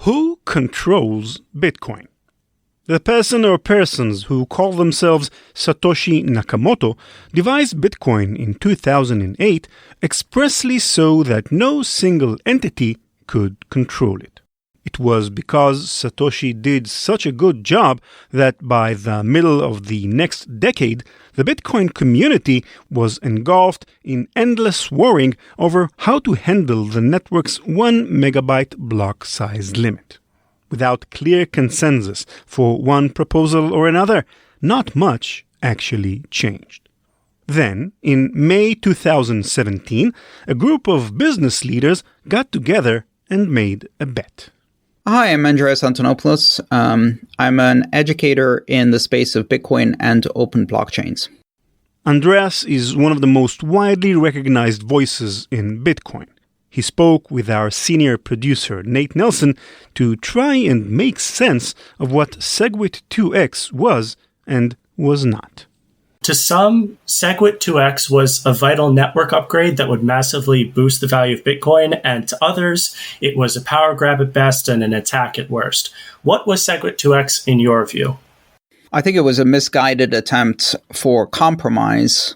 Who controls Bitcoin? The person or persons who call themselves Satoshi Nakamoto devised Bitcoin in 2008 expressly so that no single entity could control it. It was because Satoshi did such a good job that by the middle of the next decade, the Bitcoin community was engulfed in endless worrying over how to handle the network's 1 megabyte block size limit. Without clear consensus for one proposal or another, not much actually changed. Then, in May 2017, a group of business leaders got together and made a bet. Hi, I'm Andreas Antonopoulos. I'm an educator in the space of Bitcoin and open blockchains. Andreas is one of the most widely recognized voices in Bitcoin. He spoke with our senior producer, Nate Nelson, to try and make sense of what SegWit2x was and was not. To some, SegWit2x was a vital network upgrade that would massively boost the value of Bitcoin, and to others, it was a power grab at best and an attack at worst. What was SegWit2x in your view? I think it was a misguided attempt for compromise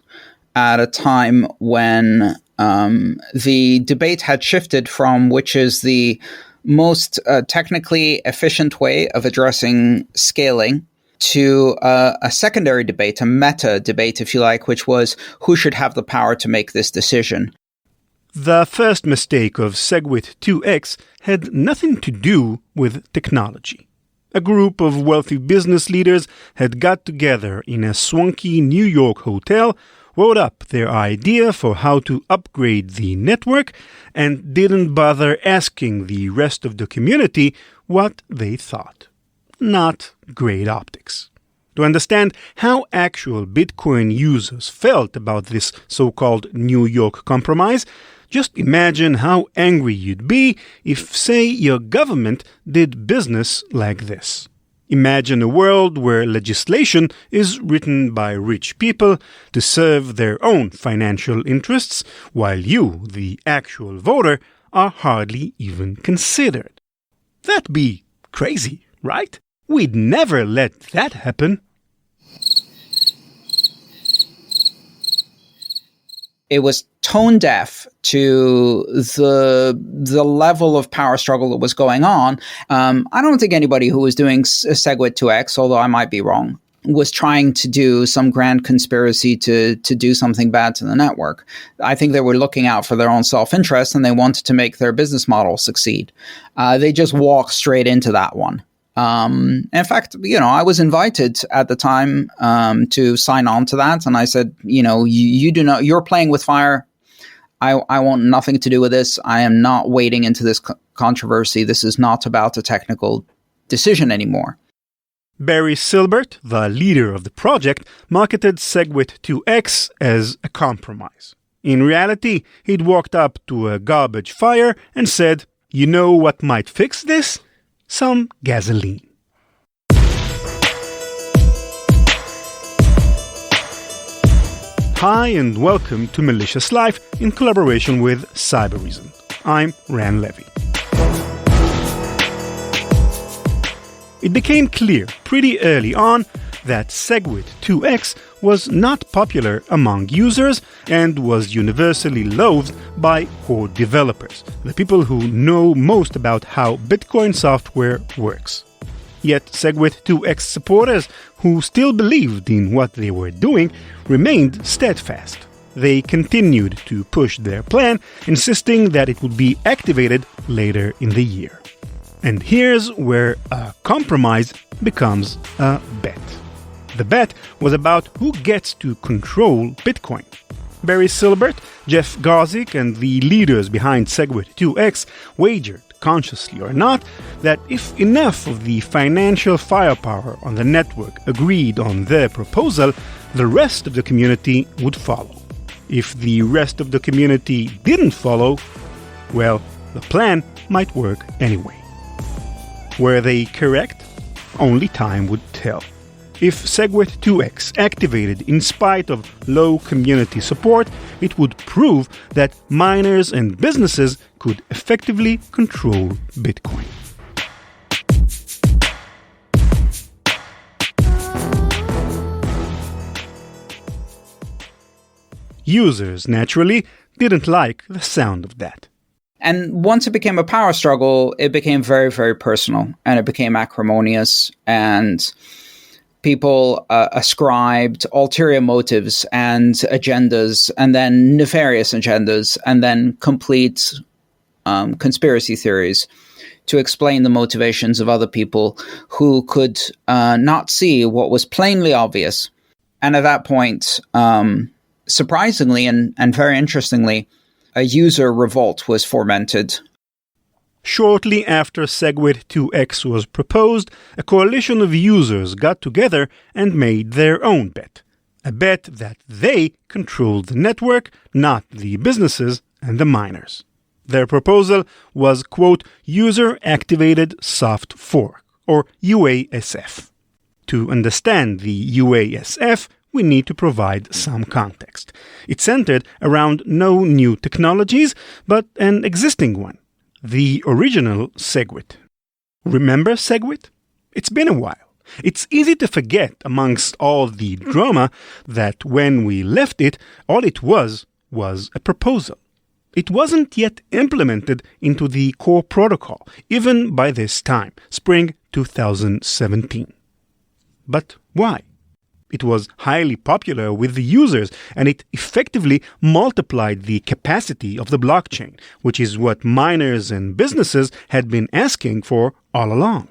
at a time when the debate had shifted from which is the most technically efficient way of addressing scaling to a secondary debate, a meta debate, if you like, which was who should have the power to make this decision. The first mistake of SegWit2x had nothing to do with technology. A group of wealthy business leaders had got together in a swanky New York hotel, wrote up their idea for how to upgrade the network, and didn't bother asking the rest of the community what they thought. Not great optics. To understand how actual Bitcoin users felt about this so-called New York compromise, just imagine how angry you'd be if, say, your government did business like this. Imagine a world where legislation is written by rich people to serve their own financial interests, while you, the actual voter, are hardly even considered. That'd be crazy, right? We'd never let that happen. It was tone deaf to the level of power struggle that was going on. I don't think anybody who was doing SegWit2x, although I might be wrong, was trying to do some grand conspiracy to do something bad to the network. I think they were looking out for their own self-interest and they wanted to make their business model succeed. They just walked straight into that one. In fact, I was invited at the time to sign on to that, and I said, you do not. You're playing with fire. I want nothing to do with this. I am not wading into this controversy. This is not about a technical decision anymore. Barry Silbert, the leader of the project, marketed SegWit2x as a compromise. In reality, he'd walked up to a garbage fire and said, "You know what might fix this? Some gasoline." Hi and welcome to Malicious Life in collaboration with Cybereason. I'm Ran Levy. It became clear pretty early on that SegWit2x was not popular among users and was universally loathed by core developers, the people who know most about how Bitcoin software works. Yet SegWit2x supporters who still believed in what they were doing remained steadfast. They continued to push their plan, insisting that it would be activated later in the year. And here's where a compromise becomes a bet. The bet was about who gets to control Bitcoin. Barry Silbert, Jeff Garzik, and the leaders behind SegWit2x wagered, consciously or not, that if enough of the financial firepower on the network agreed on their proposal, the rest of the community would follow. If the rest of the community didn't follow, well, the plan might work anyway. Were they correct? Only time would tell. If SegWit2x activated in spite of low community support, it would prove that miners and businesses could effectively control Bitcoin. Users, naturally, didn't like the sound of that. And once it became a power struggle, it became very, very personal, and it became acrimonious, and people ascribed ulterior motives and agendas, and then nefarious agendas, and then complete conspiracy theories to explain the motivations of other people who could not see what was plainly obvious. And at that point, surprisingly and very interestingly, a user revolt was fomented. Shortly after SegWit2x was proposed, a coalition of users got together and made their own bet. A bet that they controlled the network, not the businesses and the miners. Their proposal was, quote, User-Activated Soft Fork, or UASF. To understand the UASF, we need to provide some context. It centered around no new technologies, but an existing one, the original SegWit. Remember SegWit? It's been a while. It's easy to forget amongst all the drama that when we left it, all it was a proposal. It wasn't yet implemented into the core protocol, even by this time, spring 2017. But why? It was highly popular with the users, and it effectively multiplied the capacity of the blockchain, which is what miners and businesses had been asking for all along.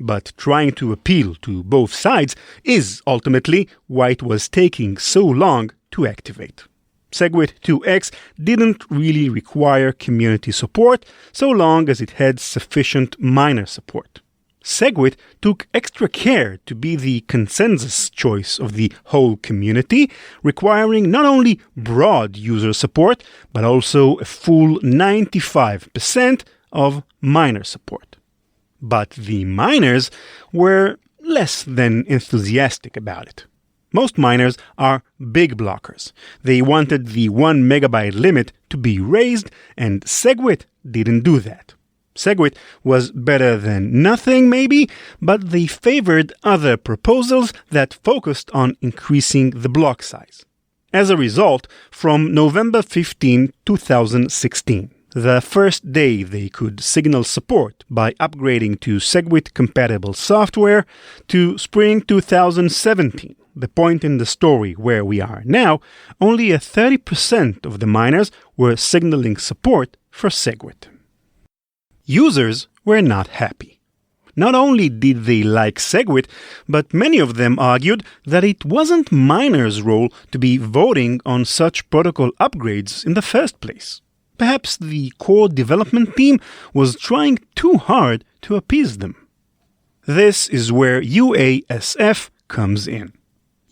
But trying to appeal to both sides is ultimately why it was taking so long to activate. SegWit2x didn't really require community support so long as it had sufficient miner support. SegWit took extra care to be the consensus choice of the whole community, requiring not only broad user support, but also a full 95% of miner support. But the miners were less than enthusiastic about it. Most miners are big blockers. They wanted the 1 megabyte limit to be raised, and SegWit didn't do that. SegWit was better than nothing, maybe, but they favored other proposals that focused on increasing the block size. As a result, from November 15, 2016, the first day they could signal support by upgrading to SegWit-compatible software, to spring 2017, the point in the story where we are now, only 30% of the miners were signaling support for SegWit. Users were not happy. Not only did they like SegWit, but many of them argued that it wasn't miners' role to be voting on such protocol upgrades in the first place. Perhaps the core development team was trying too hard to appease them. This is where UASF comes in.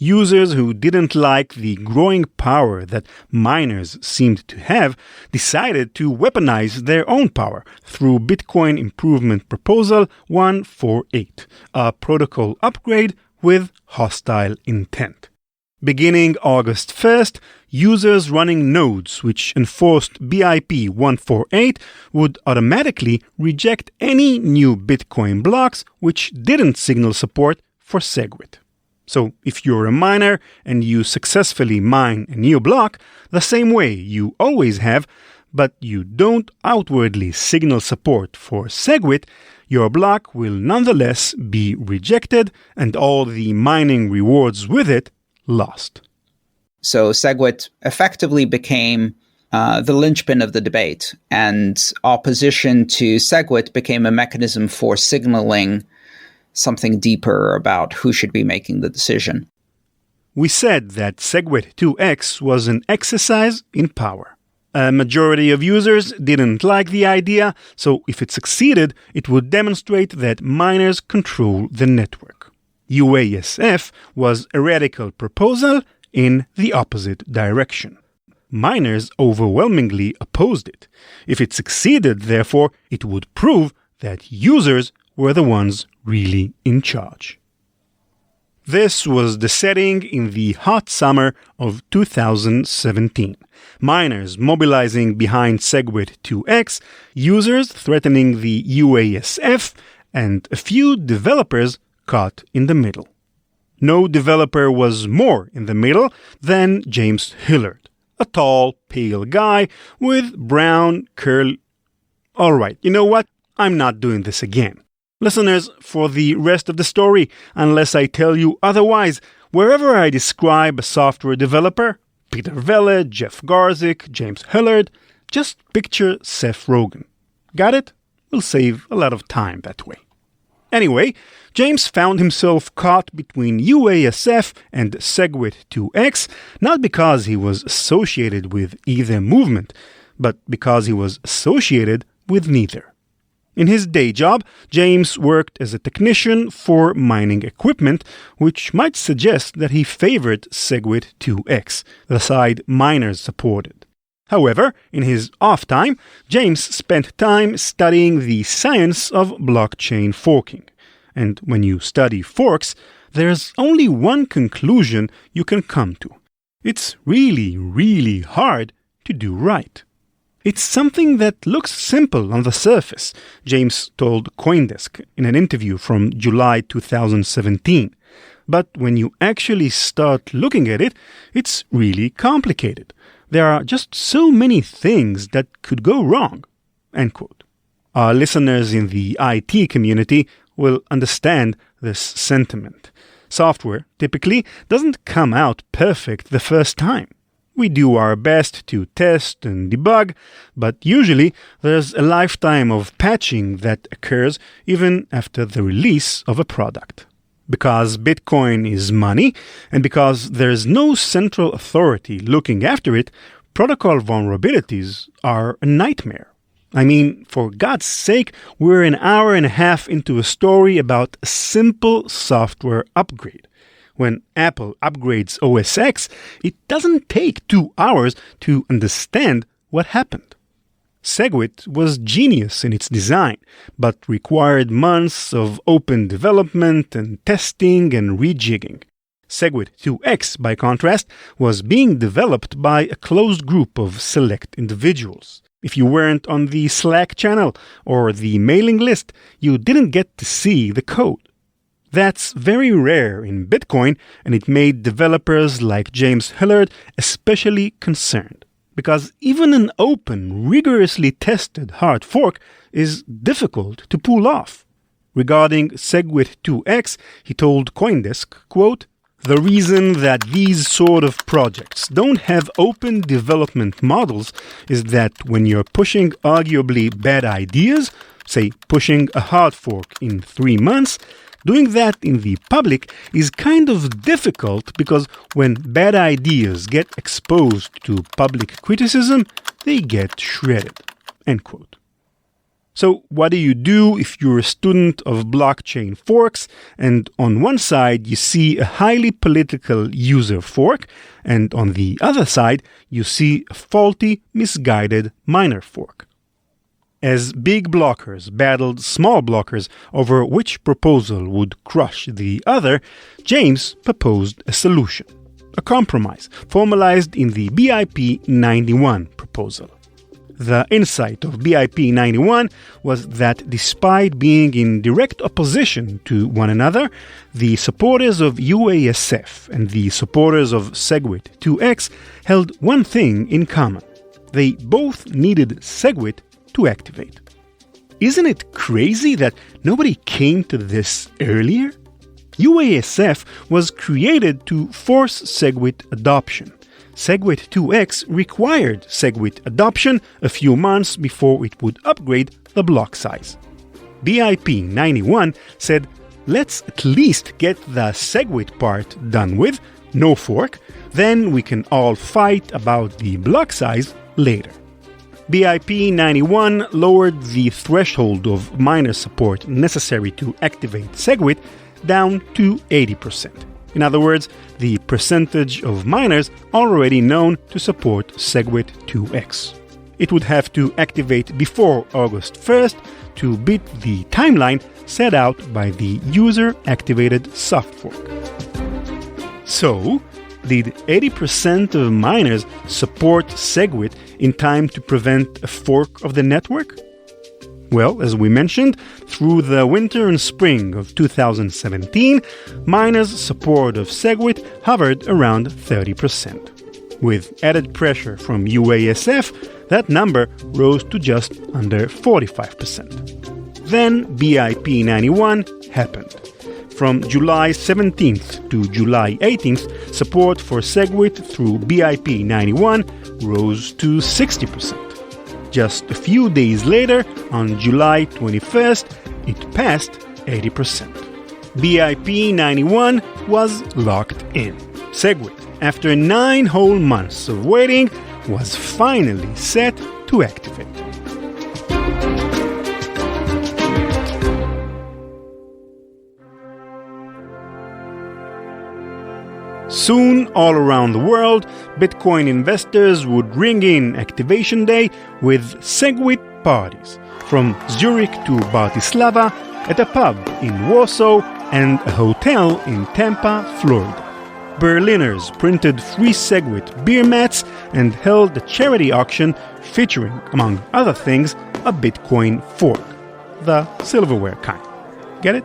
Users who didn't like the growing power that miners seemed to have decided to weaponize their own power through Bitcoin Improvement Proposal 148, a protocol upgrade with hostile intent. Beginning August 1st, users running nodes which enforced BIP 148 would automatically reject any new Bitcoin blocks which didn't signal support for SegWit. So if you're a miner and you successfully mine a new block, the same way you always have, but you don't outwardly signal support for SegWit, your block will nonetheless be rejected and all the mining rewards with it lost. So SegWit effectively became the linchpin of the debate, and opposition to SegWit became a mechanism for signaling something deeper about who should be making the decision. We said that SegWit2x was an exercise in power. A majority of users didn't like the idea, so if it succeeded, it would demonstrate that miners control the network. UASF was a radical proposal in the opposite direction. Miners overwhelmingly opposed it. If it succeeded, therefore, it would prove that users were the ones really in charge. This was the setting in the hot summer of 2017. Miners mobilizing behind SegWit2x, users threatening the UASF, and a few developers caught in the middle. No developer was more in the middle than James Hillard, A tall, pale guy with brown curl. Alright, you know what? I'm not doing this again. Listeners, for the rest of the story, unless I tell you otherwise, wherever I describe a software developer, Peter Velle, Jeff Garzik, James Hillard, just picture Seth Rogen. Got it? We'll save a lot of time that way. Anyway, James found himself caught between UASF and SegWit2x, not because he was associated with either movement, but because he was associated with neither. In his day job, James worked as a technician for mining equipment, which might suggest that he favored SegWit2x, the side miners supported. However, in his off time, James spent time studying the science of blockchain forking. And when you study forks, there's only one conclusion you can come to. It's really, really hard to do right. It's something that looks simple on the surface, James told CoinDesk in an interview from July 2017. But when you actually start looking at it, it's really complicated. There are just so many things that could go wrong. End quote. Our listeners in the IT community will understand this sentiment. Software typically doesn't come out perfect the first time. We do our best to test and debug, but usually there's a lifetime of patching that occurs even after the release of a product. Because Bitcoin is money, and because there's no central authority looking after it, protocol vulnerabilities are a nightmare. I mean, for God's sake, we're an hour and a half into a story about a simple software upgrade. When Apple upgrades OS X, it doesn't take 2 hours to understand what happened. SegWit was genius in its design, but required months of open development and testing and rejigging. SegWit2x, by contrast, was being developed by a closed group of select individuals. If you weren't on the Slack channel or the mailing list, you didn't get to see the code. That's very rare in Bitcoin, and it made developers like James Hillard especially concerned. Because even an open, rigorously tested hard fork is difficult to pull off. Regarding SegWit2x, he told CoinDesk, quote, "The reason that these sort of projects don't have open development models is that when you're pushing arguably bad ideas, say pushing a hard fork in 3 months, doing that in the public is kind of difficult because when bad ideas get exposed to public criticism, they get shredded." End quote. So what do you do if you're a student of blockchain forks and on one side you see a highly political user fork and on the other side you see a faulty, misguided miner fork? As big blockers battled small blockers over which proposal would crush the other, James proposed a solution, a compromise formalized in the BIP 91 proposal. The insight of BIP 91 was that despite being in direct opposition to one another, the supporters of UASF and the supporters of SegWit2x held one thing in common. They both needed SegWit to activate. Isn't it crazy that nobody came to this earlier? UASF was created to force SegWit adoption. SegWit2x required SegWit adoption a few months before it would upgrade the block size. BIP 91 said, let's at least get the SegWit part done with, no fork, then we can all fight about the block size later. BIP 91 lowered the threshold of miner support necessary to activate SegWit down to 80%. In other words, the percentage of miners already known to support SegWit2x. It would have to activate before August 1st to beat the timeline set out by the user-activated soft fork. So, did 80% of miners support SegWit in time to prevent a fork of the network? Well, as we mentioned, through the winter and spring of 2017, miners' support of SegWit hovered around 30%. With added pressure from UASF, that number rose to just under 45%. Then BIP 91 happened. From July 17th to July 18th, support for SegWit through BIP 91 rose to 60%. Just a few days later, on July 21st, it passed 80%. BIP 91 was locked in. SegWit, after 9 whole months of waiting, was finally set to activate. Soon, all around the world, Bitcoin investors would ring in activation day with SegWit parties, from Zurich to Bratislava, at a pub in Warsaw and a hotel in Tampa, Florida. Berliners printed free SegWit beer mats and held a charity auction featuring, among other things, a Bitcoin fork, the silverware kind. Get it?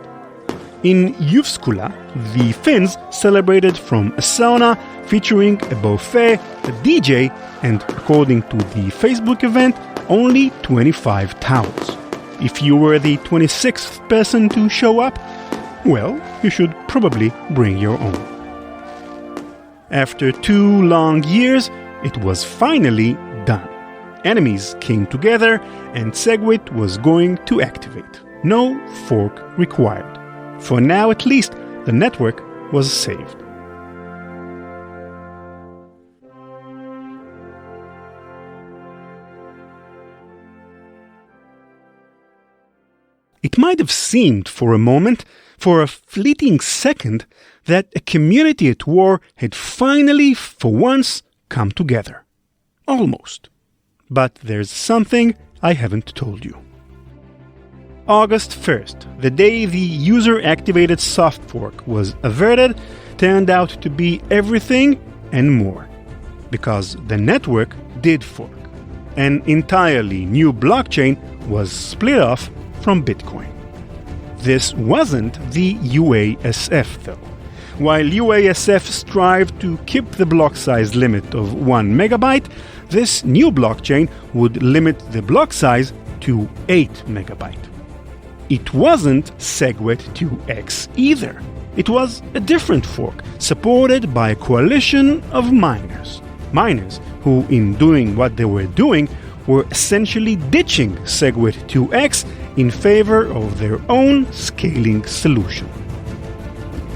In Jyväskylä, the Finns celebrated from a sauna featuring a buffet, a DJ, and, according to the Facebook event, only 25 towels. If you were the 26th person to show up, well, you should probably bring your own. After 2 long years, it was finally done. Enemies came together and SegWit was going to activate. No fork required. For now, at least, the network was saved. It might have seemed for a moment, for a fleeting second, that a community at war had finally, for once, come together. Almost. But there's something I haven't told you. August 1st, the day the user-activated soft fork was averted, turned out to be everything and more. Because the network did fork. An entirely new blockchain was split off from Bitcoin. This wasn't the UASF, though. While UASF strived to keep the block size limit of 1 megabyte, this new blockchain would limit the block size to 8 megabyte. It wasn't SegWit2x either. It was a different fork, supported by a coalition of miners. Miners who, in doing what they were doing, were essentially ditching SegWit2x in favor of their own scaling solution.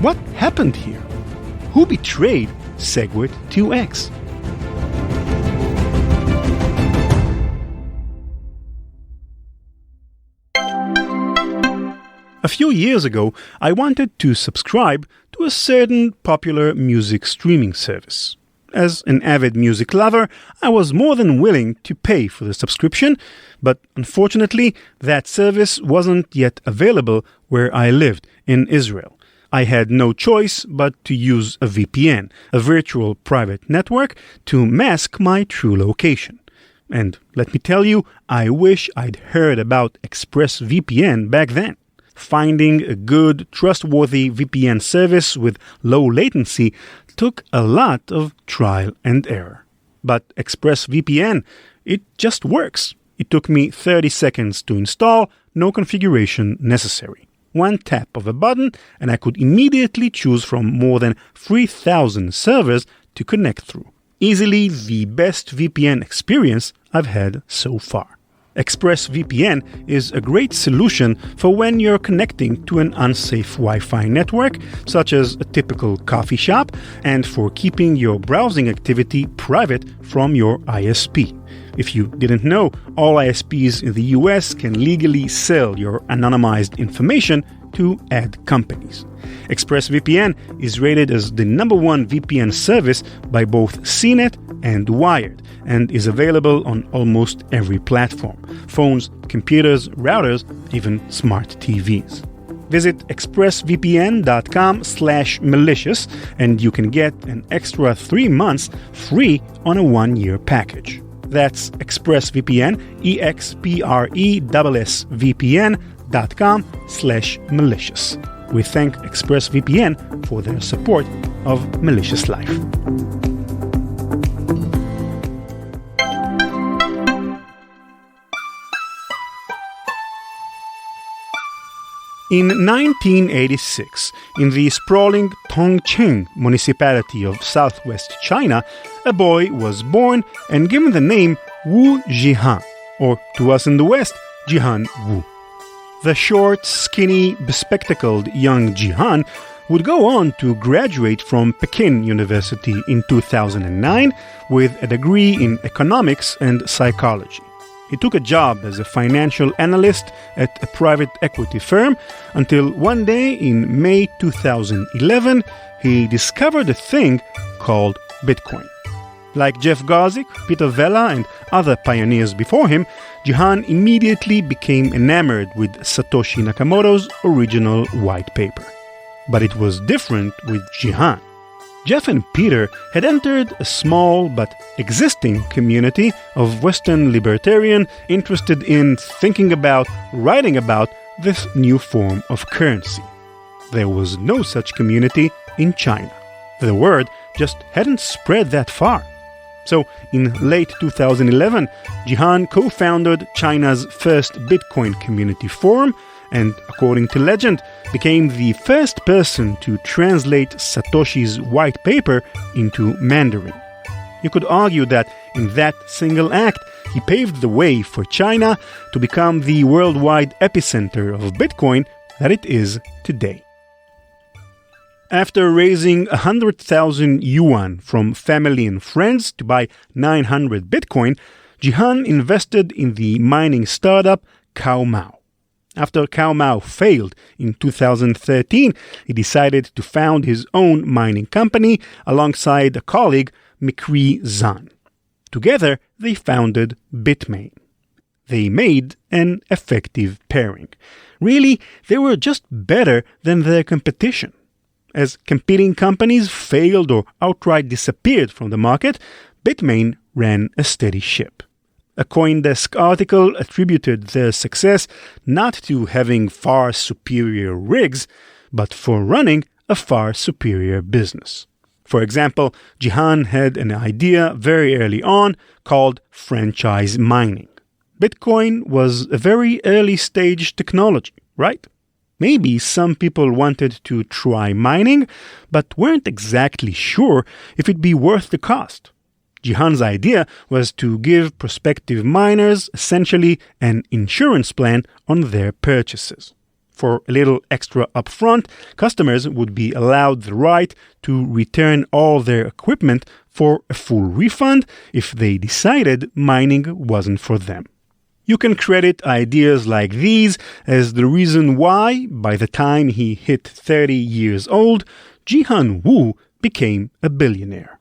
What happened here? Who betrayed SegWit2x? A few years ago, I wanted to subscribe to a certain popular music streaming service. As an avid music lover, I was more than willing to pay for the subscription, but unfortunately, that service wasn't yet available where I lived, in Israel. I had no choice but to use a VPN, a virtual private network, to mask my true location. And let me tell you, I wish I'd heard about ExpressVPN back then. Finding a good, trustworthy VPN service with low latency took a lot of trial and error. But ExpressVPN, it just works. It took me 30 seconds to install, no configuration necessary. One tap of a button, and I could immediately choose from more than 3,000 servers to connect through. Easily the best VPN experience I've had so far. ExpressVPN is a great solution for when you're connecting to an unsafe Wi-Fi network, such as a typical coffee shop, and for keeping your browsing activity private from your ISP. If you didn't know, all ISPs in the US can legally sell your anonymized information to ad companies. ExpressVPN is rated as the #1 VPN service by both CNET and Wired, and is available on almost every platform: phones, computers, routers, even smart TVs. Visit expressvpn.com/malicious and you can get an extra 3 months free on a 1-year package. That's ExpressVPN, expressvpn.com/malicious. We thank ExpressVPN for their support of Malicious Life. In 1986, in the sprawling Tongcheng municipality of southwest China, a boy was born and given the name Wu Jihan, or to us in the West, Jihan Wu. The short, skinny, bespectacled young Jihan would go on to graduate from Peking University in 2009 with a degree in economics and psychology. He took a job as a financial analyst at a private equity firm until one day in May 2011, he discovered a thing called Bitcoin. Like Jeff Garzik, Peter Vela, and other pioneers before him, Jihan immediately became enamored with Satoshi Nakamoto's original white paper. But it was different with Jihan. Jeff and Peter had entered a small but existing community of Western libertarians interested in thinking about, writing about this new form of currency. There was no such community in China. The word just hadn't spread that far. So, in late 2011, Jihan co-founded China's first Bitcoin community forum and, according to legend, became the first person to translate Satoshi's white paper into Mandarin. You could argue that in that single act, he paved the way for China to become the worldwide epicenter of Bitcoin that it is today. After raising 100,000 yuan from family and friends to buy 900 Bitcoin, Jihan invested in the mining startup CowMao. After CowMao failed in 2013, he decided to found his own mining company alongside a colleague, Mikri Zan. Together, they founded Bitmain. They made an effective pairing. Really, they were just better than their competition. As competing companies failed or outright disappeared from the market, Bitmain ran a steady ship. A CoinDesk article attributed their success not to having far superior rigs, but for running a far superior business. For example, Jihan had an idea very early on called franchise mining. Bitcoin was a very early stage technology, right? Maybe some people wanted to try mining, but weren't exactly sure if it'd be worth the cost. Jihan's idea was to give prospective miners essentially an insurance plan on their purchases. For a little extra upfront, customers would be allowed the right to return all their equipment for a full refund if they decided mining wasn't for them. You can credit ideas like these as the reason why, by the time he hit 30 years old, Jihan Wu became a billionaire.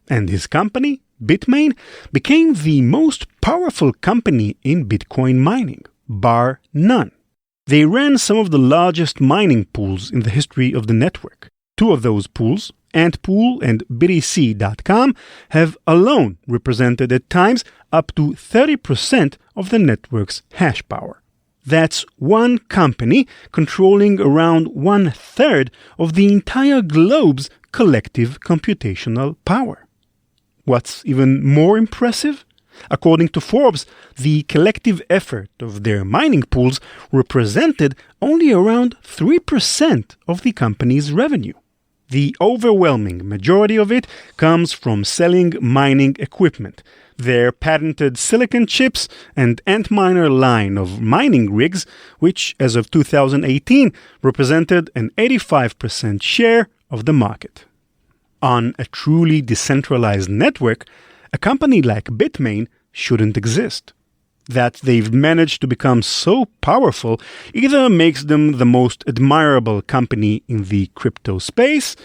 And his company, Bitmain, became the most powerful company in Bitcoin mining, bar none. They ran some of the largest mining pools in the history of the network. Two of those pools, Antpool and BTC.com, have alone represented at times up to 30% of the network's hash power. That's one company controlling around 1/3 of the entire globe's collective computational power. What's even more impressive? According to Forbes, the collective effort of their mining pools represented only around 3% of the company's revenue. The overwhelming majority of it comes from selling mining equipment, their patented silicon chips and Antminer line of mining rigs, which as of 2018 represented an 85% share of the market. On a truly decentralized network, a company like Bitmain shouldn't exist. That they've managed to become so powerful either makes them the most admirable company in the crypto space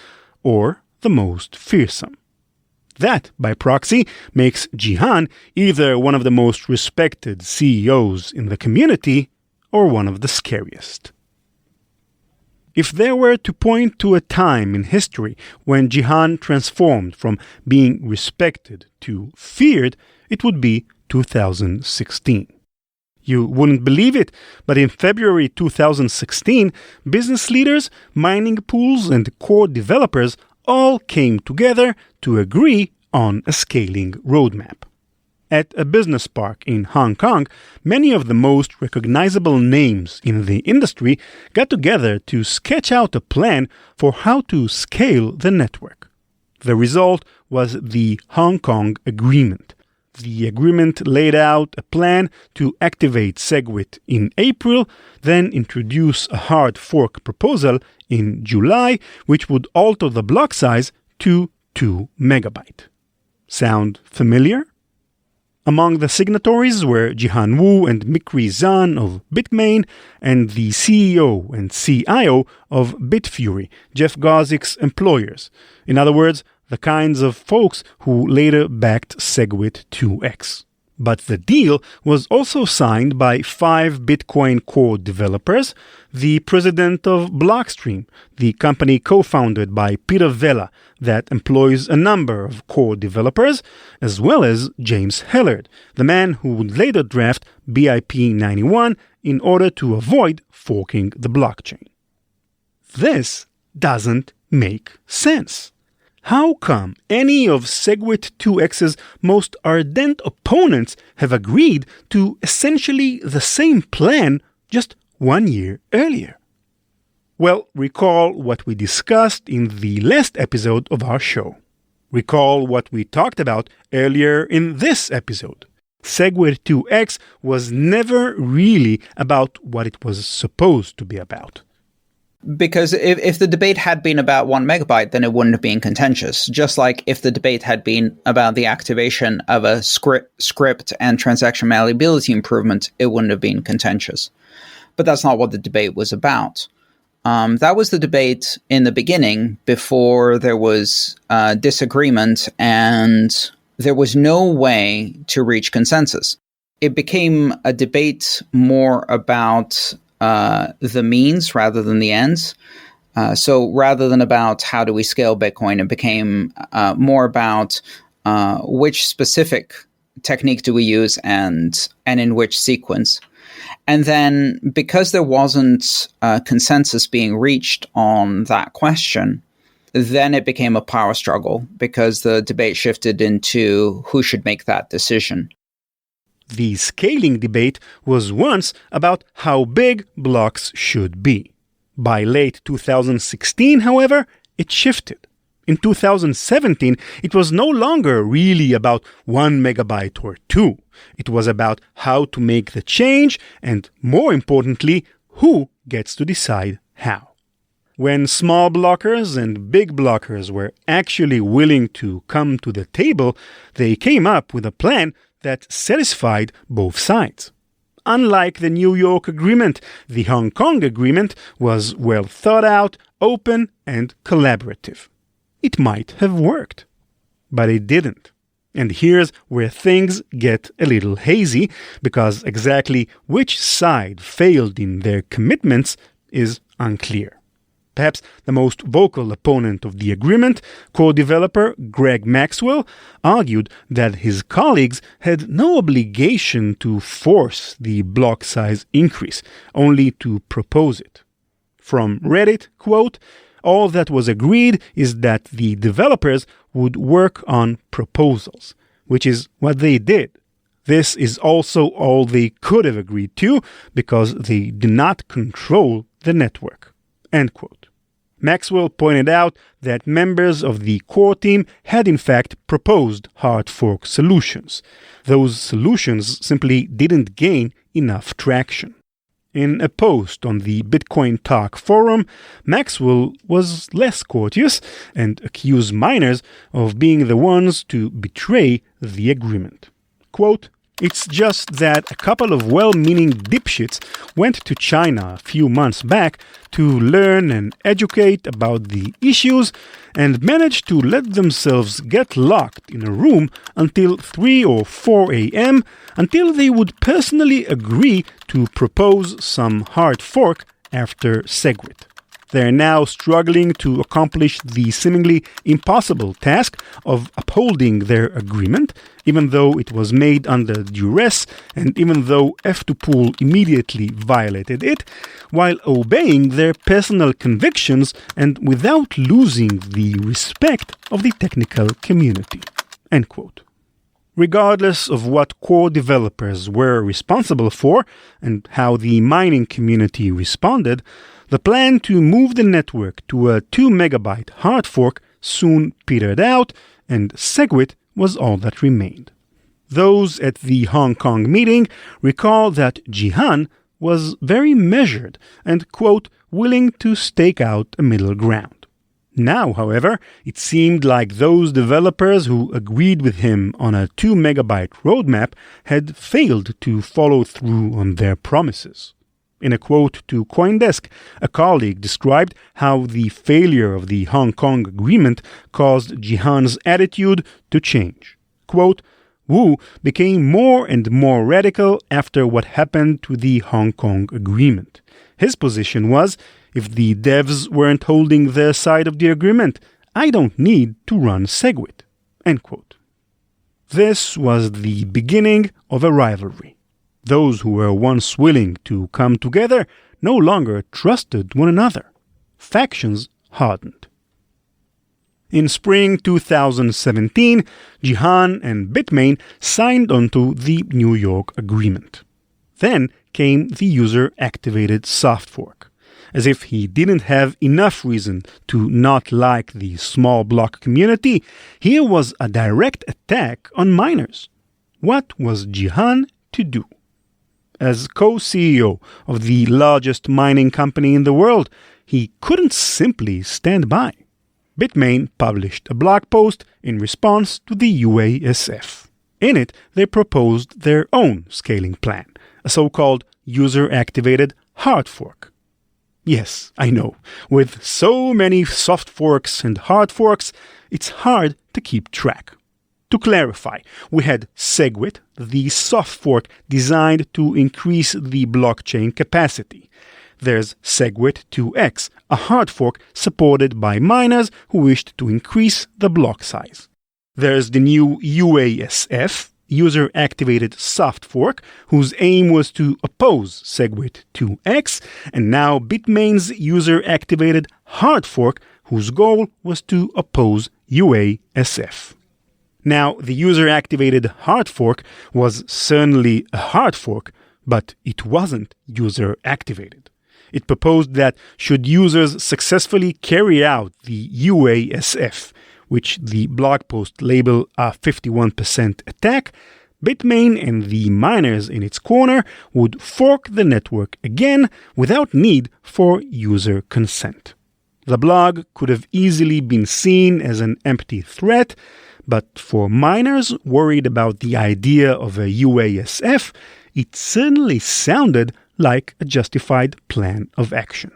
or the most fearsome. That, by proxy, makes Jihan either one of the most respected CEOs in the community or one of the scariest. If there were to point to a time in history when Jihan transformed from being respected to feared, it would be 2016. You wouldn't believe it, but in February 2016, business leaders, mining pools, and core developers all came together to agree on a scaling roadmap. At a business park in Hong Kong, many of the most recognizable names in the industry got together to sketch out a plan for how to scale the network. The result was the Hong Kong Agreement. The agreement laid out a plan to activate SegWit in April, then introduce a hard fork proposal in July, which would alter the block size to 2 megabyte. Sound familiar? Among the signatories were Jihan Wu and Mikri Zhan of Bitmain and the CEO and CIO of Bitfury, Jeff Garzick's employers. In other words, the kinds of folks who later backed SegWit2x. But the deal was also signed by 5 Bitcoin Core developers, the president of Blockstream, the company co-founded by Peter Vela that employs a number of core developers, as well as James Hellard, the man who would later draft BIP 91 in order to avoid forking the blockchain. This doesn't make sense. How come any of SegWit2x's most ardent opponents have agreed to essentially the same plan just 1 year earlier? Well, recall what we discussed in the last episode of our show. Recall what we talked about earlier in this episode. SegWit2x was never really about what it was supposed to be about. Because if the debate had been about 1 megabyte, then it wouldn't have been contentious. Just like if the debate had been about the activation of a script and transaction malleability improvement, it wouldn't have been contentious. But that's not what the debate was about. That was the debate in the beginning, before there was disagreement and there was no way to reach consensus. It became a debate more about the means rather than the ends. So rather than about how do we scale Bitcoin, it became more about which specific technique do we use and in which sequence. And then because there wasn't consensus being reached on that question, then it became a power struggle because the debate shifted into who should make that decision. The scaling debate was once about how big blocks should be. By late 2016, however, it shifted. In 2017, it was no longer really about 1 megabyte or 2. It was about how to make the change and, more importantly, who gets to decide how. When small blockers and big blockers were actually willing to come to the table, they came up with a plan that satisfied both sides. Unlike the New York Agreement, the Hong Kong Agreement was well thought out, open, and collaborative. It might have worked, but it didn't. And here's where things get a little hazy, because exactly which side failed in their commitments is unclear. Perhaps the most vocal opponent of the agreement, co-developer Greg Maxwell, argued that his colleagues had no obligation to force the block size increase, only to propose it. From Reddit, quote, "All that was agreed is that the developers would work on proposals," which is what they did. This is also all they could have agreed to because they do not control the network. End quote. Maxwell pointed out that members of the core team had in fact proposed hard fork solutions. Those solutions simply didn't gain enough traction. In a post on the Bitcoin Talk forum, Maxwell was less courteous and accused miners of being the ones to betray the agreement. Quote, "It's just that a couple of well-meaning dipshits went to China a few months back to learn and educate about the issues and managed to let themselves get locked in a room until 3 or 4 a.m. until they would personally agree to propose some hard fork after SegWit. They are now struggling to accomplish the seemingly impossible task of upholding their agreement, even though it was made under duress and even though F2Pool immediately violated it, while obeying their personal convictions and without losing the respect of the technical community." End quote. Regardless of what core developers were responsible for and how the mining community responded, the plan to move the network to a 2 megabyte hard fork soon petered out, and SegWit was all that remained. Those at the Hong Kong meeting recall that Jihan was very measured and, quote, willing to stake out a middle ground. Now, however, it seemed like those developers who agreed with him on a 2 megabyte roadmap had failed to follow through on their promises. In a quote to CoinDesk, a colleague described how the failure of the Hong Kong agreement caused Jihan's attitude to change. Quote, Wu became more and more radical after what happened to the Hong Kong agreement. His position was, if the devs weren't holding their side of the agreement, I don't need to run SegWit. End quote. This was the beginning of a rivalry. Those who were once willing to come together no longer trusted one another. Factions hardened. In spring 2017, Jihan and Bitmain signed onto the New York Agreement. Then came the user-activated soft fork. As if he didn't have enough reason to not like the small block community, here was a direct attack on miners. What was Jihan to do? As co-CEO of the largest mining company in the world, he couldn't simply stand by. Bitmain published a blog post in response to the UASF. In it, they proposed their own scaling plan, a so-called user-activated hard fork. Yes, I know, with so many soft forks and hard forks, it's hard to keep track. To clarify, we had SegWit, the soft fork designed to increase the blockchain capacity. There's SegWit2x, a hard fork supported by miners who wished to increase the block size. There's the new UASF, user-activated soft fork, whose aim was to oppose SegWit2x, and now Bitmain's user-activated hard fork, whose goal was to oppose UASF. Now, the user-activated hard fork was certainly a hard fork, but it wasn't user-activated. It proposed that should users successfully carry out the UASF, which the blog post labeled a 51% attack, Bitmain and the miners in its corner would fork the network again without need for user consent. The blog could have easily been seen as an empty threat, but for miners worried about the idea of a UASF, it certainly sounded like a justified plan of action.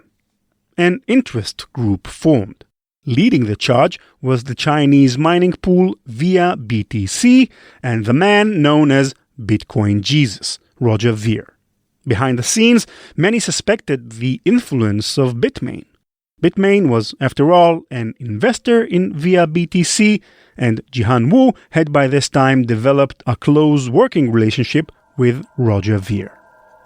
An interest group formed. Leading the charge was the Chinese mining pool via BTC and the man known as Bitcoin Jesus, Roger Ver. Behind the scenes, many suspected the influence of Bitmain. Bitmain was, after all, an investor in via BTC, and Jihan Wu had by this time developed a close working relationship with Roger Ver.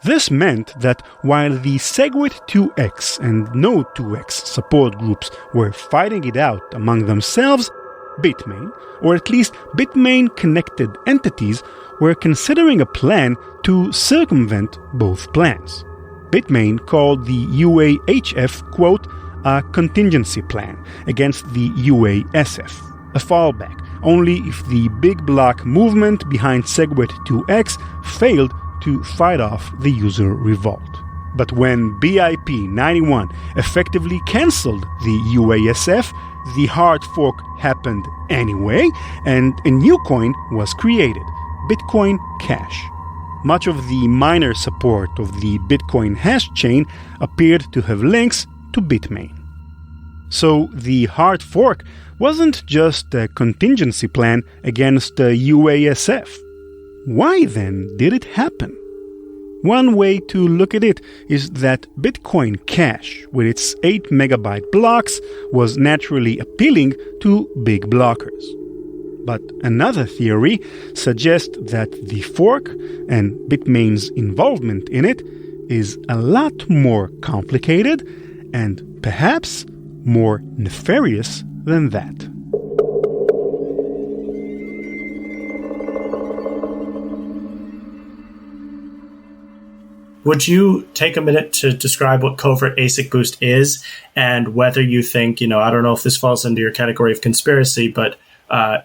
This meant that while the SegWit2x and Node2x support groups were fighting it out among themselves, Bitmain, or at least Bitmain-connected entities, were considering a plan to circumvent both plans. Bitmain called the UAHF, quote, a contingency plan against the UASF, a fallback only if the big block movement behind SegWit2x failed to fight off the user revolt. But when BIP 91 effectively cancelled the UASF, the hard fork happened anyway, and a new coin was created, Bitcoin Cash. Much of the miner support of the Bitcoin hash chain appeared to have links to Bitmain. So the hard fork wasn't just a contingency plan against the UASF. Why then did it happen? One way to look at it is that Bitcoin Cash, with its 8 megabyte blocks, was naturally appealing to big blockers. But another theory suggests that the fork and Bitmain's involvement in it is a lot more complicated and perhaps more nefarious than that. Would you take a minute to describe what covert ASIC boost is and whether you think, I don't know if this falls into your category of conspiracy, but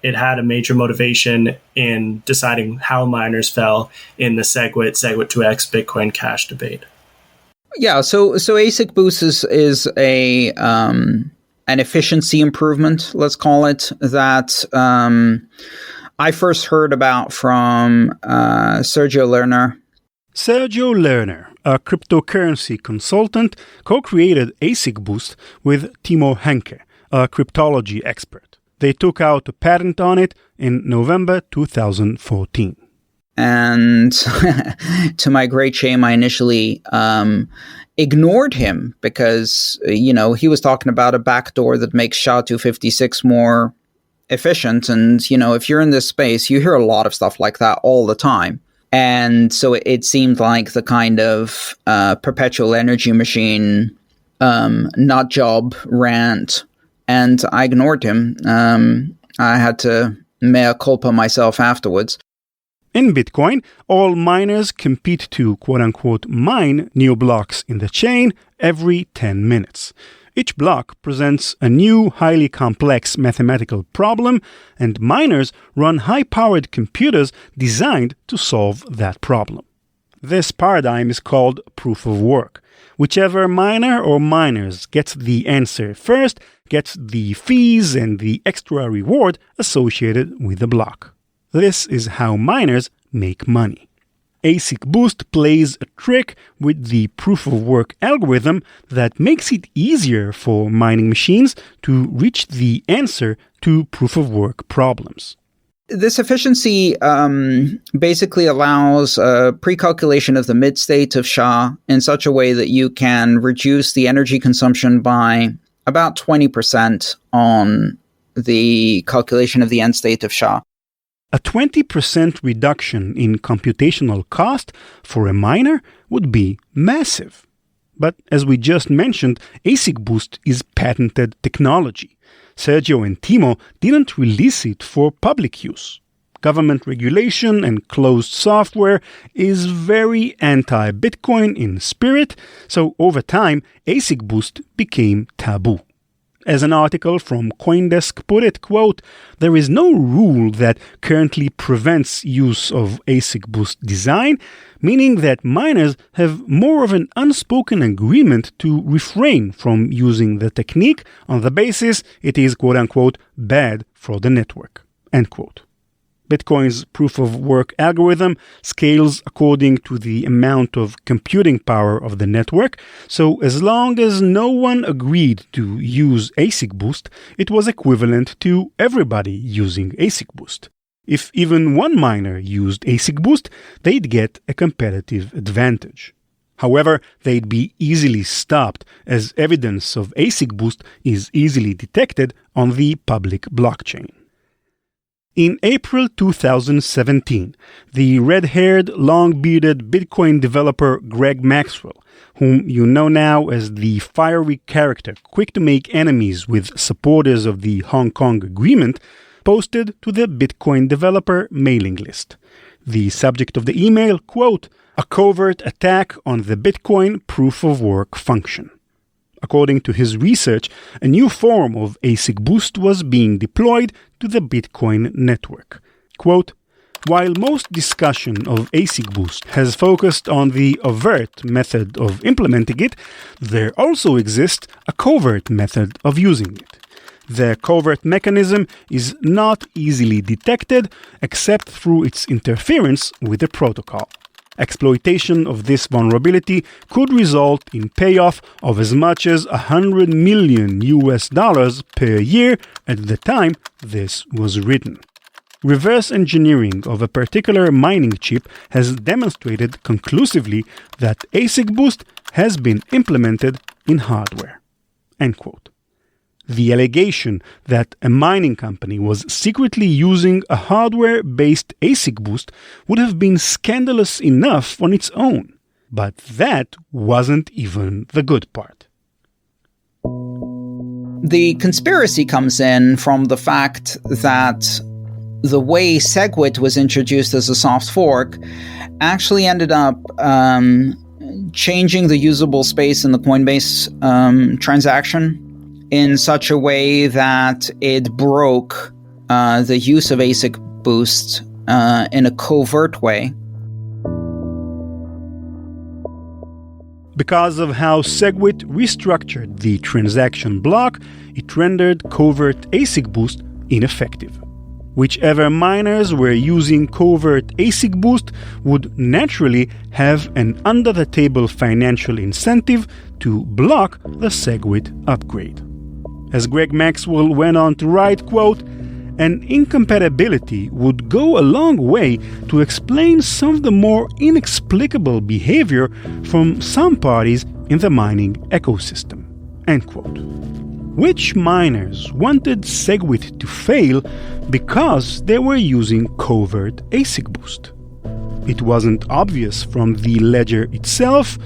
it had a major motivation in deciding how miners fell in the SegWit2x Bitcoin Cash debate? Yeah, so ASIC boost is a an efficiency improvement, let's call it, that I first heard about from Sergio Lerner. Sergio Lerner, a cryptocurrency consultant, co-created ASIC Boost with Timo Henke, a cryptology expert. They took out a patent on it in November 2014. And to my great shame, I initially ignored him because, he was talking about a backdoor that makes SHA-256 more efficient. And, if you're in this space, you hear a lot of stuff like that all the time. And so it seemed like the kind of perpetual energy machine nut job rant. And I ignored him. I had to mea culpa myself afterwards. In Bitcoin, all miners compete to quote-unquote mine new blocks in the chain every 10 minutes. Each block presents a new, highly complex mathematical problem, and miners run high-powered computers designed to solve that problem. This paradigm is called proof of work. Whichever miner or miners gets the answer first gets the fees and the extra reward associated with the block. This is how miners make money. ASIC Boost plays a trick with the proof-of-work algorithm that makes it easier for mining machines to reach the answer to proof-of-work problems. This efficiency basically allows a pre-calculation of the mid-state of SHA in such a way that you can reduce the energy consumption by about 20% on the calculation of the end state of SHA. A 20% reduction in computational cost for a miner would be massive. But as we just mentioned, ASIC Boost is patented technology. Sergio and Timo didn't release it for public use. Government regulation and closed software is very anti-Bitcoin in spirit, so over time, ASIC Boost became taboo. As an article from CoinDesk put it, quote, "There is no rule that currently prevents use of ASIC Boost design, meaning that miners have more of an unspoken agreement to refrain from using the technique on the basis it is, quote-unquote, bad for the network," end quote. Bitcoin's proof-of-work algorithm scales according to the amount of computing power of the network, so as long as no one agreed to use ASIC Boost, it was equivalent to everybody using ASIC Boost. If even one miner used ASIC Boost, they'd get a competitive advantage. However, they'd be easily stopped, as evidence of ASIC Boost is easily detected on the public blockchain. In April 2017, the red-haired, long-bearded Bitcoin developer Greg Maxwell, whom you know now as the fiery character quick to make enemies with supporters of the Hong Kong Agreement, posted to the Bitcoin developer mailing list. The subject of the email, quote, "A covert attack on the Bitcoin proof-of-work function." According to his research, a new form of ASIC Boost was being deployed to the Bitcoin network. Quote, "While most discussion of ASIC Boost has focused on the overt method of implementing it, there also exists a covert method of using it. The covert mechanism is not easily detected except through its interference with the protocol. Exploitation of this vulnerability could result in payoff of as much as $100 million per year at the time this was written. Reverse engineering of a particular mining chip has demonstrated conclusively that ASIC Boost has been implemented in hardware." End quote. The allegation that a mining company was secretly using a hardware-based ASIC Boost would have been scandalous enough on its own. But that wasn't even the good part. The conspiracy comes in from the fact that the way SegWit was introduced as a soft fork actually ended up changing the usable space in the Coinbase transaction in such a way that it broke the use of ASIC boost in a covert way. Because of how SegWit restructured the transaction block, it rendered covert ASIC boost ineffective. Whichever miners were using covert ASIC boost would naturally have an under-the-table financial incentive to block the SegWit upgrade. As Greg Maxwell went on to write, quote, "An incompatibility would go a long way to explain some of the more inexplicable behavior from some parties in the mining ecosystem." End quote. Which miners wanted SegWit to fail because they were using covert ASIC boost? It wasn't obvious from the ledger itself,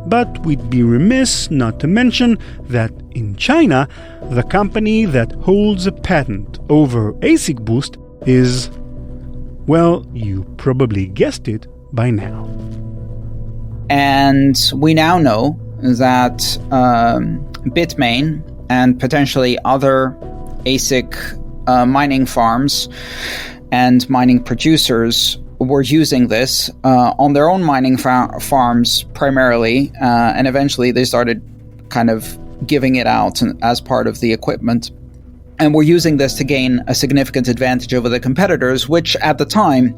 but we'd be remiss not to mention that in China, the company that holds a patent over ASIC boost is, well, you probably guessed it by now. And we now know that Bitmain and potentially other ASIC mining farms and mining producers were using this on their own mining farms primarily, and eventually they started kind of giving it out as part of the equipment. And we're using this to gain a significant advantage over the competitors, which at the time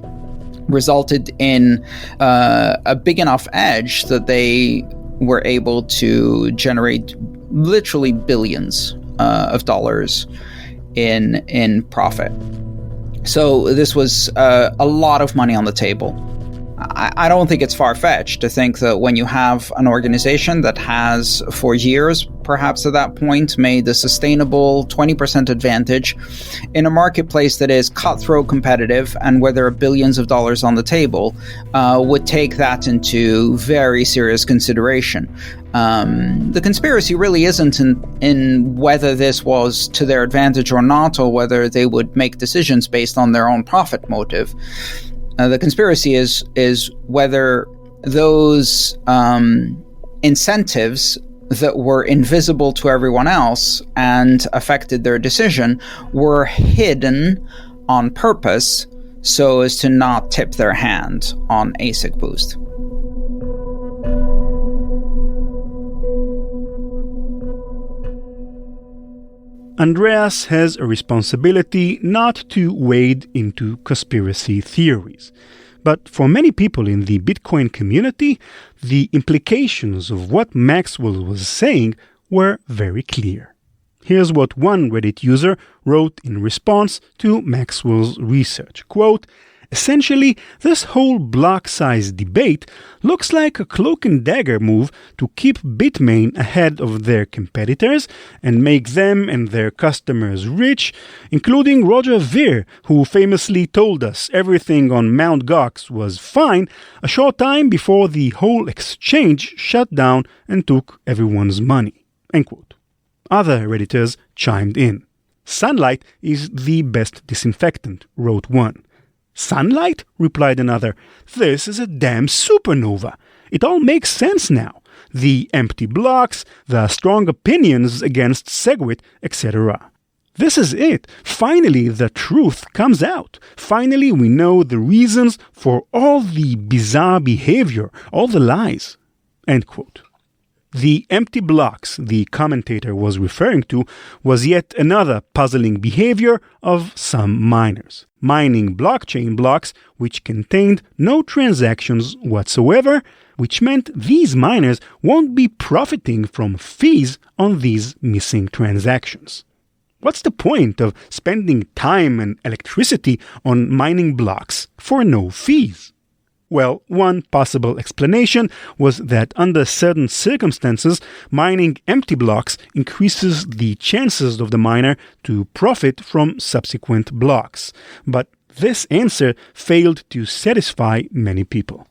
resulted in a big enough edge that they were able to generate literally billions of dollars in profit. So this was a lot of money on the table. I don't think it's far-fetched to think that when you have an organization that has, for years, perhaps at that point, made a sustainable 20% advantage in a marketplace that is cutthroat competitive and where there are billions of dollars on the table, would take that into very serious consideration. The conspiracy really isn't in whether this was to their advantage or not, or whether they would make decisions based on their own profit motive. The conspiracy is whether those incentives that were invisible to everyone else and affected their decision were hidden on purpose so as to not tip their hand on ASIC boost. Andreas has a responsibility not to wade into conspiracy theories. But for many people in the Bitcoin community, the implications of what Maxwell was saying were very clear. Here's what one Reddit user wrote in response to Maxwell's research. Quote, "Essentially, this whole block size debate looks like a cloak and dagger move to keep Bitmain ahead of their competitors and make them and their customers rich, including Roger Ver, who famously told us everything on Mt. Gox was fine a short time before the whole exchange shut down and took everyone's money." End quote. Other Redditors chimed in. "Sunlight is the best disinfectant," wrote one. "Sunlight?" replied another. "This is a damn supernova. It all makes sense now. The empty blocks, the strong opinions against SegWit, etc. This is it. Finally, the truth comes out. Finally, we know the reasons for all the bizarre behavior, all the lies." End quote. The empty blocks the commentator was referring to was yet another puzzling behavior of some miners, mining blockchain blocks which contained no transactions whatsoever, which meant these miners won't be profiting from fees on these missing transactions. What's the point of spending time and electricity on mining blocks for no fees? Well, one possible explanation was that under certain circumstances, mining empty blocks increases the chances of the miner to profit from subsequent blocks. But this answer failed to satisfy many people.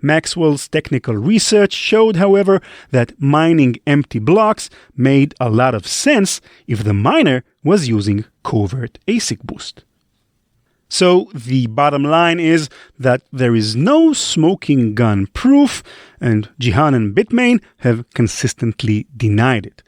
Maxwell's technical research showed, however, that mining empty blocks made a lot of sense if the miner was using covert ASIC boost. So the bottom line is that there is no smoking gun proof, and Jihan and Bitmain have consistently denied it.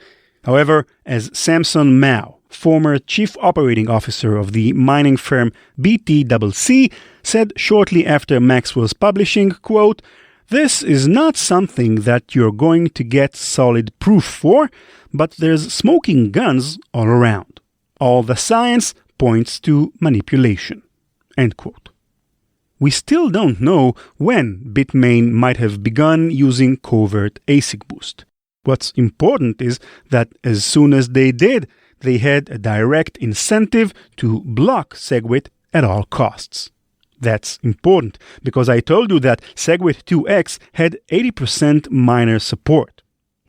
However, as Samson Mao, former chief operating officer of the mining firm BTCC, said shortly after Maxwell's publishing, quote, "This is not something that you're going to get solid proof for, but there's smoking guns all around. All the science points to manipulation." End quote. We still don't know when Bitmain might have begun using covert ASIC boost. What's important is that as soon as they did, they had a direct incentive to block SegWit at all costs. That's important because I told you that SegWit2x had 80% miner support.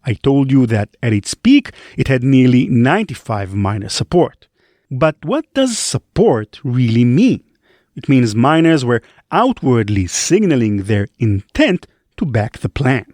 I told you that at its peak, it had nearly 95 miner support. But what does support really mean? It means miners were outwardly signaling their intent to back the plan.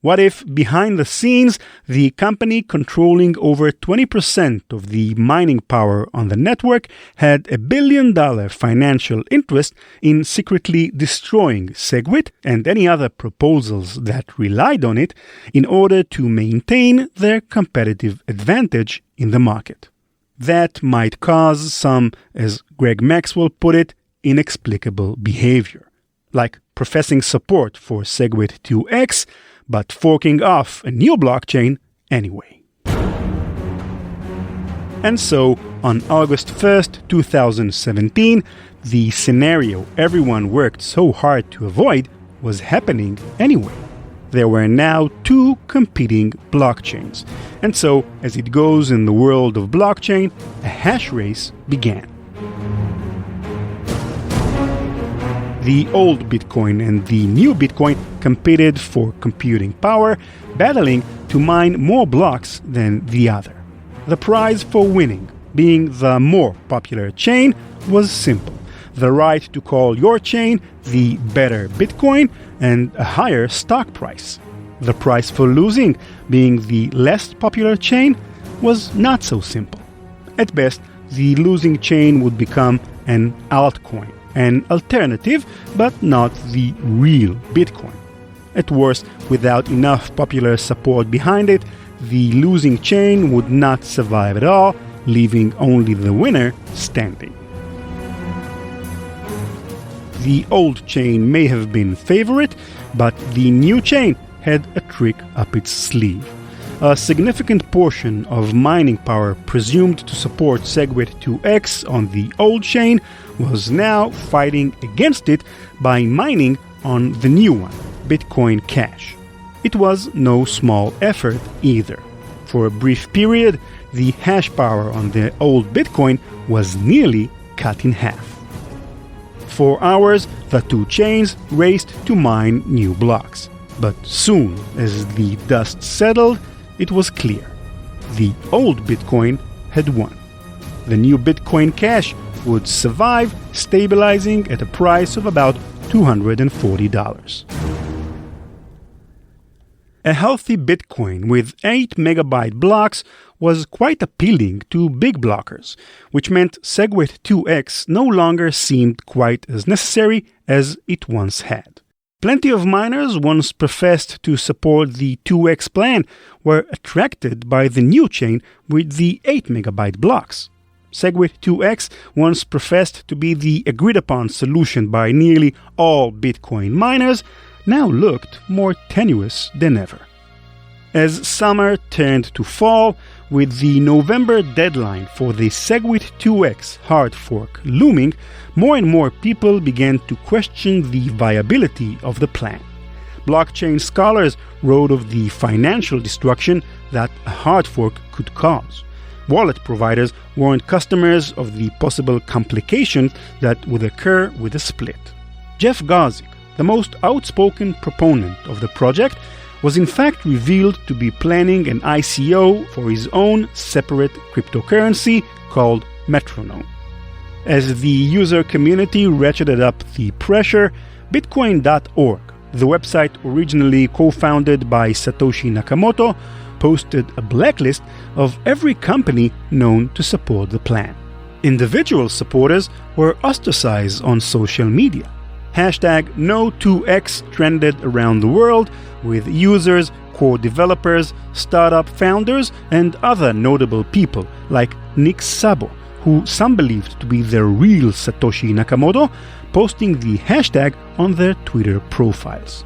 What if, behind the scenes, the company controlling over 20% of the mining power on the network had $1 billion financial interest in secretly destroying SegWit and any other proposals that relied on it in order to maintain their competitive advantage in the market? That might cause some, as Greg Maxwell put it, inexplicable behavior, like professing support for SegWit2x, but forking off a new blockchain anyway. And so, on August 1st, 2017, the scenario everyone worked so hard to avoid was happening anyway. There were now two competing blockchains. And so, as it goes in the world of blockchain, a hash race began. The old Bitcoin and the new Bitcoin competed for computing power, battling to mine more blocks than the other. The prize for winning, being the more popular chain, was simple: the right to call your chain the better Bitcoin and a higher stock price. The price for losing, being the less popular chain, was not so simple. At best, the losing chain would become an altcoin, an alternative, but not the real Bitcoin. At worst, without enough popular support behind it, the losing chain would not survive at all, leaving only the winner standing. The old chain may have been favorite, but the new chain had a trick up its sleeve. A significant portion of mining power presumed to support SegWit2x on the old chain was now fighting against it by mining on the new one, Bitcoin Cash. It was no small effort either. For a brief period, the hash power on the old Bitcoin was nearly cut in half. For hours, the two chains raced to mine new blocks. But soon as the dust settled, it was clear. The old Bitcoin had won. The new Bitcoin Cash would survive, stabilizing at a price of about $240. A healthy Bitcoin with 8 megabyte blocks was quite appealing to big blockers, which meant SegWit2x no longer seemed quite as necessary as it once had. Plenty of miners once professed to support the 2x plan were attracted by the new chain with the 8 megabyte blocks. SegWit2x once professed to be the agreed-upon solution by nearly all Bitcoin miners, now looked more tenuous than ever. As summer turned to fall, with the November deadline for the SegWit2x hard fork looming, more and more people began to question the viability of the plan. Blockchain scholars wrote of the financial destruction that a hard fork could cause. Wallet providers warned customers of the possible complications that would occur with a split. Jeff Garzik, the most outspoken proponent of the project, was in fact revealed to be planning an ICO for his own separate cryptocurrency called Metronome. As the user community ratcheted up the pressure, Bitcoin.org, the website originally co-founded by Satoshi Nakamoto, posted a blacklist of every company known to support the plan. Individual supporters were ostracized on social media. Hashtag No2X trended around the world, with users, core developers, startup founders, and other notable people like Nick Szabo, who some believed to be the real Satoshi Nakamoto, posting the hashtag on their Twitter profiles.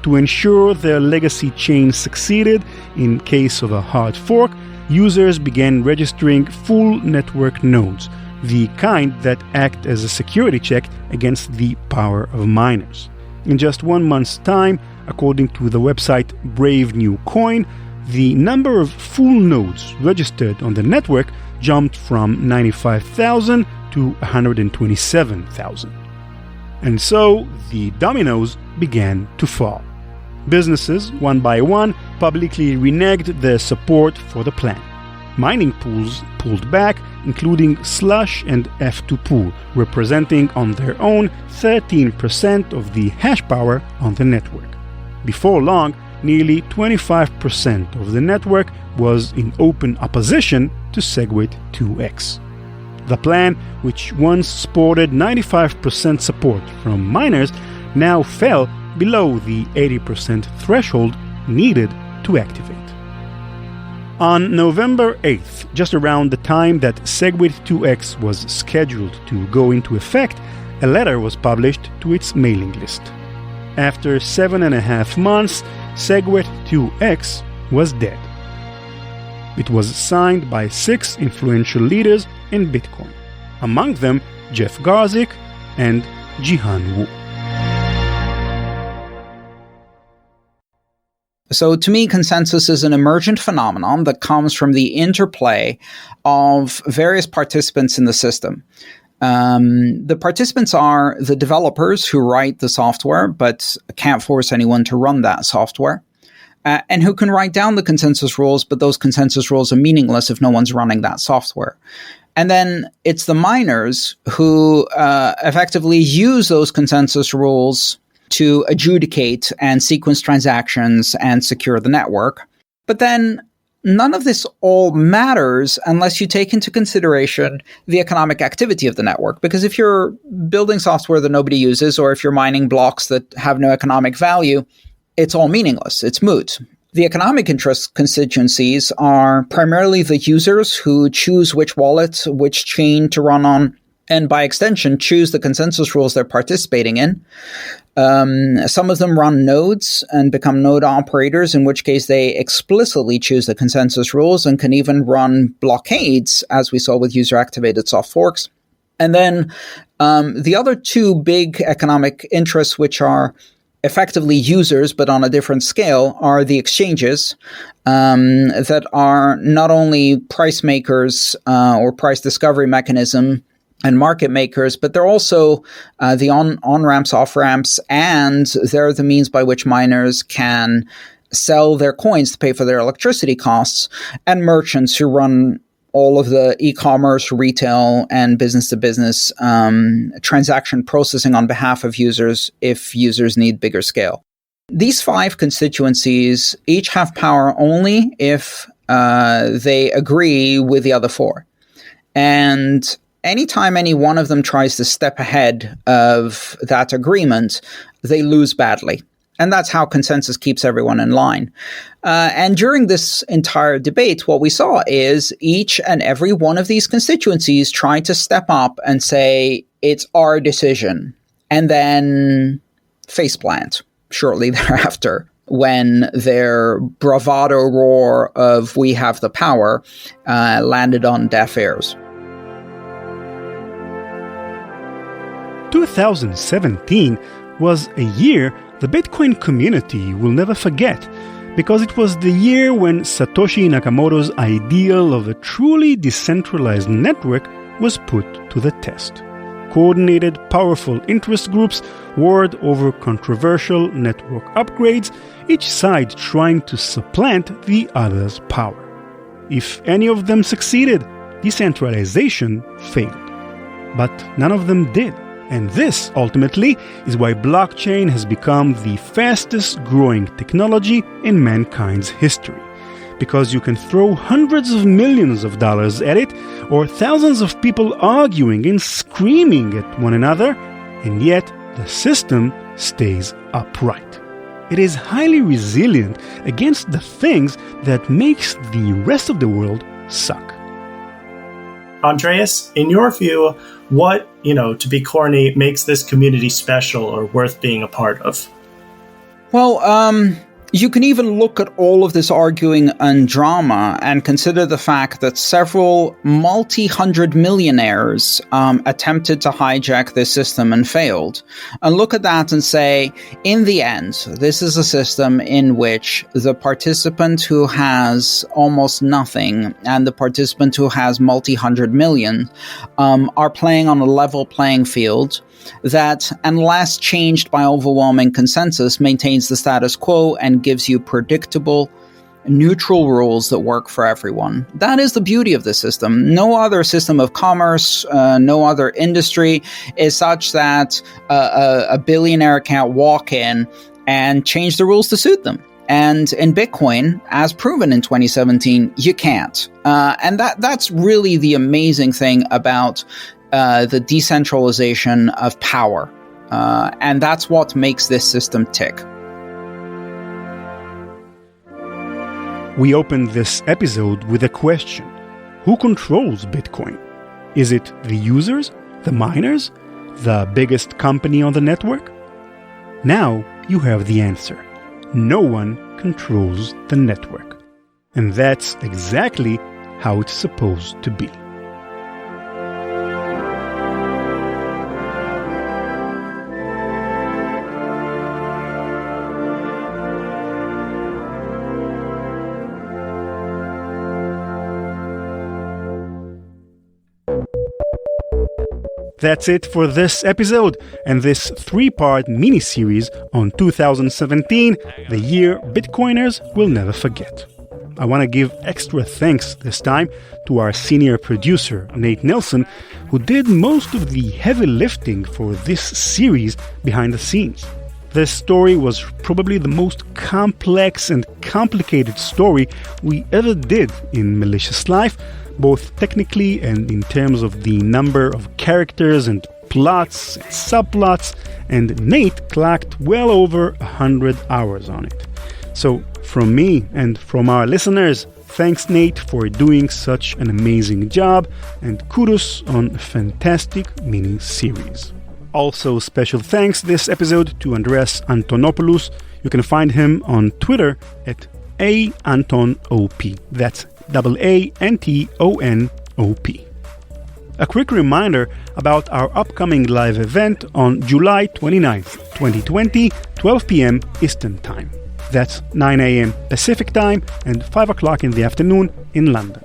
To ensure their legacy chain succeeded in case of a hard fork, users began registering full network nodes, the kind that act as a security check against the power of miners. In just 1 month's time, according to the website Brave New Coin, the number of full nodes registered on the network jumped from 95,000 to 127,000. And so the dominoes began to fall. Businesses, one by one, publicly reneged their support for the plan. Mining pools pulled back, including Slush and F2Pool, representing on their own 13% of the hash power on the network. Before long, nearly 25% of the network was in open opposition to SegWit2x. The plan, which once sported 95% support from miners, now fell below the 80% threshold needed to activate. On November 8th, just around the time that SegWit2x was scheduled to go into effect, a letter was published to its mailing list. After 7.5 months, SegWit2x was dead. It was signed by 6 influential leaders in Bitcoin, among them Jeff Garzik and Jihan Wu. So to me, consensus is an emergent phenomenon that comes from the interplay of various participants in the system. The participants are the developers who write the software but can't force anyone to run that software, and who can write down the consensus rules, but those consensus rules are meaningless if no one's running that software. And then it's the miners who effectively use those consensus rules to adjudicate and sequence transactions and secure the network. But then none of this all matters unless you take into consideration the economic activity of the network. Because if you're building software that nobody uses, or if you're mining blocks that have no economic value, it's all meaningless. It's moot. The economic interest constituencies are primarily the users who choose which wallet, which chain to run on, and by extension, choose the consensus rules they're participating in. Some of them run nodes and become node operators, in which case they explicitly choose the consensus rules and can even run blockades, as we saw with user-activated soft forks. And then the other two big economic interests, which are effectively users but on a different scale, are the exchanges that are not only price makers or price discovery mechanism and market makers, but they're also the on-ramps, off-ramps, and they're the means by which miners can sell their coins to pay for their electricity costs, and merchants who run all of the e-commerce, retail, and business-to-business transaction processing on behalf of users if users need bigger scale. These 5 constituencies each have power only if they agree with the other 4. And anytime any one of them tries to step ahead of that agreement, they lose badly. And that's how consensus keeps everyone in line. And during this entire debate, what we saw is each and every one of these constituencies tried to step up and say, it's our decision, and then faceplant shortly thereafter when their bravado roar of "we have the power" landed on deaf ears. 2017 was a year the Bitcoin community will never forget, because it was the year when Satoshi Nakamoto's ideal of a truly decentralized network was put to the test. Coordinated, powerful interest groups warred over controversial network upgrades, each side trying to supplant the other's power. If any of them succeeded, decentralization failed. But none of them did. And this, ultimately, is why blockchain has become the fastest growing technology in mankind's history. because you can throw hundreds of millions of dollars at it, or thousands of people arguing and screaming at one another, and yet the system stays upright. It is highly resilient against the things that makes the rest of the world suck. Andreas, in your view, what, to be corny, makes this community special or worth being a part of? Well, you can even look at all of this arguing and drama and consider the fact that several multi-hundred millionaires attempted to hijack this system and failed. And look at that and say, in the end, this is a system in which the participant who has almost nothing and the participant who has multi-hundred million are playing on a level playing field that, unless changed by overwhelming consensus, maintains the status quo and gives you predictable, neutral rules that work for everyone. That is the beauty of the system. No other system of commerce, no other industry is such that a billionaire can't walk in and change the rules to suit them. And in Bitcoin, as proven in 2017, you can't. And that's really the amazing thing about the decentralization of power. And that's what makes this system tick. We opened this episode with a question. Who controls Bitcoin? Is it the users, the miners, the biggest company on the network? Now you have the answer. No one controls the network. And that's exactly how it's supposed to be. That's it for this episode and this 3-part mini-series on 2017, the year Bitcoiners will never forget. I want to give extra thanks this time to our senior producer, Nate Nelson, who did most of the heavy lifting for this series behind the scenes. This story was probably the most complex and complicated story we ever did in Malicious Life, both technically and in terms of the number of characters and plots and subplots, and Nate clocked well over 100 hours on it. So from me and from our listeners, thanks Nate for doing such an amazing job, and kudos on a fantastic mini-series. Also special thanks this episode to Andreas Antonopoulos. You can find him on Twitter at AAntonOP. That's AANTONOP. A quick reminder about our upcoming live event on July 29th, 2020, 12 p.m. Eastern Time. That's 9 a.m. Pacific Time and 5 o'clock in the afternoon in London.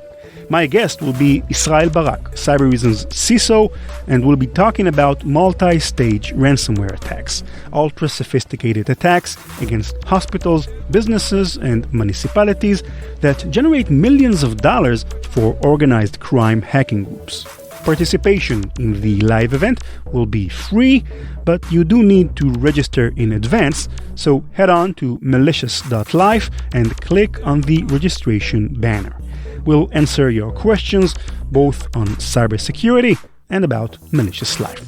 My guest will be Israel Barak, Cybereason's CISO, and we'll be talking about multi-stage ransomware attacks, ultra-sophisticated attacks against hospitals, businesses, and municipalities that generate millions of dollars for organized crime hacking groups. Participation in the live event will be free, but you do need to register in advance, so head on to malicious.life and click on the registration banner. We'll answer your questions both on cybersecurity and about Malicious Life.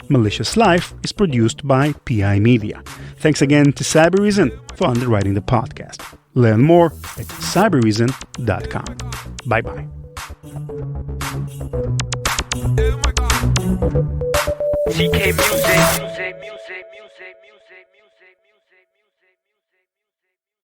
Malicious Life is produced by PI Media. Thanks again to Cybereason for underwriting the podcast. Learn more at cybereason.com. Bye-bye. CK Music.